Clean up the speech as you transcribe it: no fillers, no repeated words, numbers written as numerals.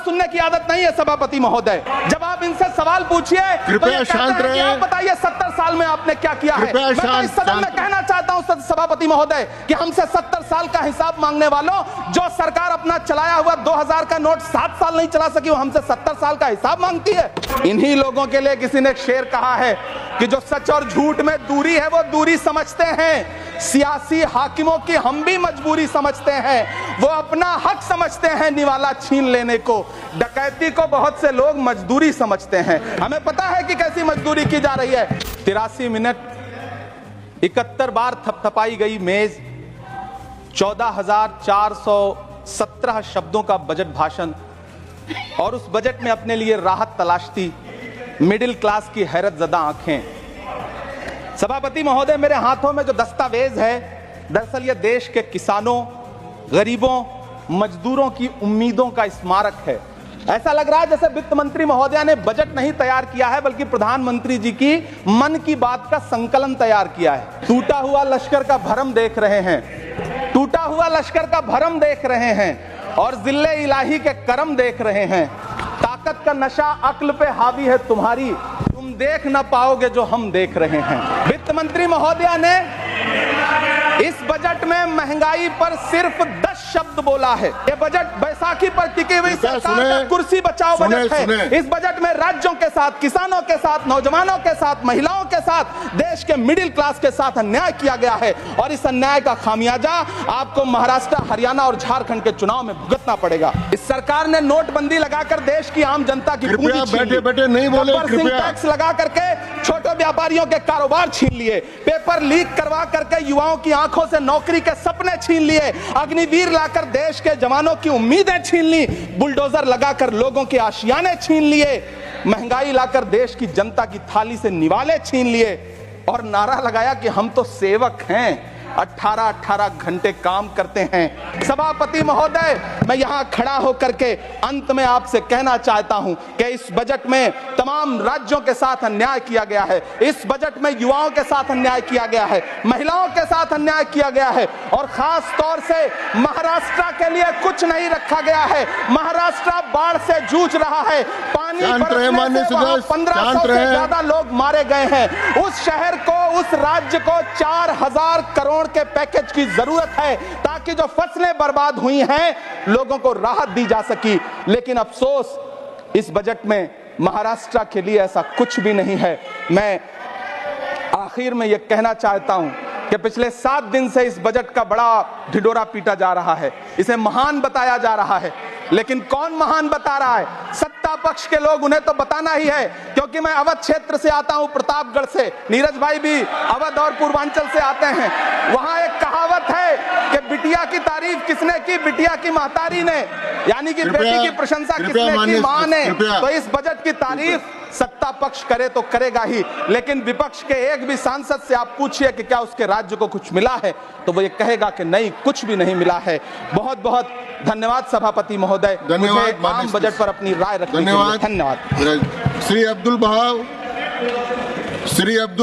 सुनने की आदत नहीं है सभापति महोदय। जब आप इनसे सवाल पूछिए कृपया शांत रहिए। आप बताइए 70 साल में आपने क्या किया है। मैं तो इस सदन में कहना चाहता हूं सभापति महोदय कि हमसे 70 साल का हिसाब मांगने वालों, जो सरकार अपना चलाया हुआ 2000 का नोट 7 साल नहीं चला सकी, वो हमसे 70 साल का हिसाब मांगती है। इन्हीं लोगों के लिए किसी ने एक शेर कहा है कि जो सच और झूठ में दूरी है वो दूरी समझते हैं, सियासी हाकिमों की हम भी मजबूरी समझते हैं। वो अपना हक समझते हैं निवाला छीन लेने को, डकैती को बहुत से लोग मजदूरी समझते हैं। हमें पता है कि कैसी मजदूरी की जा रही है। 83 मिनट 71 बार थपथपाई गई मेज, 14,417 शब्दों का बजट भाषण, और उस बजट में अपने लिए राहत तलाशती मिडिल क्लास की हैरत ज़दा आंखें। सभापति महोदय, मेरे हाथों में जो दस्तावेज है, दरअसल ये देश के किसानों, गरीबों, मजदूरों की उम्मीदों का स्मारक है। ऐसा लग रहा है जैसे वित्त मंत्री महोदया ने बजट नहीं तैयार किया है, बल्कि प्रधानमंत्री जी की मन की बात का संकलन तैयार किया है। टूटा हुआ लश्कर का भरम देख रहे हैं, टूटा हुआ लश्कर का भरम देख रहे हैं, और जिल्ले इलाही के करम देख रहे हैं। ताकत का नशा अक्ल पे हावी है तुम्हारी, तुम देख ना पाओगे जो हम देख रहे हैं। वित्त मंत्री महोदया ने इस बजट में महंगाई पर सिर्फ 10 शब्द बोला है। ये बजट बैसाखी पर टिकी हुई सरकार का कुर्सी बचाओ बजट है। इस बजट में राज्यों के साथ, किसानों के साथ, नौजवानों के साथ, महिलाओं के साथ, देश के मिडिल क्लास के साथ अन्याय किया गया है, और इस अन्याय का खामियाजा आपको महाराष्ट्र, हरियाणा और झारखंड के चुनाव में भुगतना पड़ेगा। इस सरकार ने नोटबंदी लगाकर देश की आम जनता की पूंजी छीन ली, बैठे नहीं बोले, टैक्स लगा करके छोटे व्यापारियों के कारोबार छीन लिए, पेपर लीक करवा करके युवाओं की आंखों से नौकरी के सपने छीन लिए, अग्निवीर लाकर देश के जवानों की उम्मीदें छीन ली, बुलडोजर लगाकर लोगों के आशियाने छीन लिए, महंगाई लाकर देश की जनता की थाली से निवाले छीन लिए, और नारा लगाया कि हम तो सेवक हैं, 18-18 घंटे काम करते हैं। सभापति महोदय, मैं यहां खड़ा होकर के अंत में आपसे कहना चाहता हूं कि इस बजट में तमाम राज्यों के साथ अन्याय किया गया है। इस बजट में युवाओं के साथ अन्याय किया गया है, महिलाओं के साथ अन्याय किया गया है, और खास तौर से महाराष्ट्र के लिए कुछ नहीं रखा गया है। महाराष्ट्र बाढ़ से जूझ रहा है, पानी बरसने से वहां 1500 से ज्यादा लोग मारे गए हैं। उस शहर को, उस राज्य को 4000 करोड़ के पैकेज की जरूरत है, ताकि जो फसलें बर्बाद हुई हैं लोगों को राहत दी जा सकी। लेकिन अफसोस, इस बजट में महाराष्ट्र के लिए ऐसा कुछ भी नहीं है। मैं आखिर में यह कहना चाहता हूं कि पिछले 7 दिन से इस बजट का बड़ा ढिढोरा पीटा जा रहा है, इसे महान बताया जा रहा है, लेकिन कौन महान बता रहा है? सत्ता पक्ष के लोग, उन्हें तो बताना ही है, क्योंकि मैं अवध क्षेत्र से आता हूं, प्रतापगढ़ से, नीरज भाई भी अवध और पूर्वांचल से आते हैं। वहां एक कहावत है कि बिटिया की तारीफ किसने की? बिटिया की महतारी ने, यानी कि बेटी की प्रशंसा किसने की? मां ने। तो इस बजट की तारीफ सत्ता पक्ष करे तो करेगा ही, लेकिन विपक्ष के एक भी सांसद से आप पूछिए कि क्या उसके राज्य को कुछ मिला है, तो वो ये कहेगा कि नहीं, कुछ भी नहीं मिला है। बहुत बहुत धन्यवाद सभापति महोदय, धन्यवाद आम बजट पर अपनी राय रखने के लिए। धन्यवाद। श्री अब्दुल बहाव, श्री अब्दुल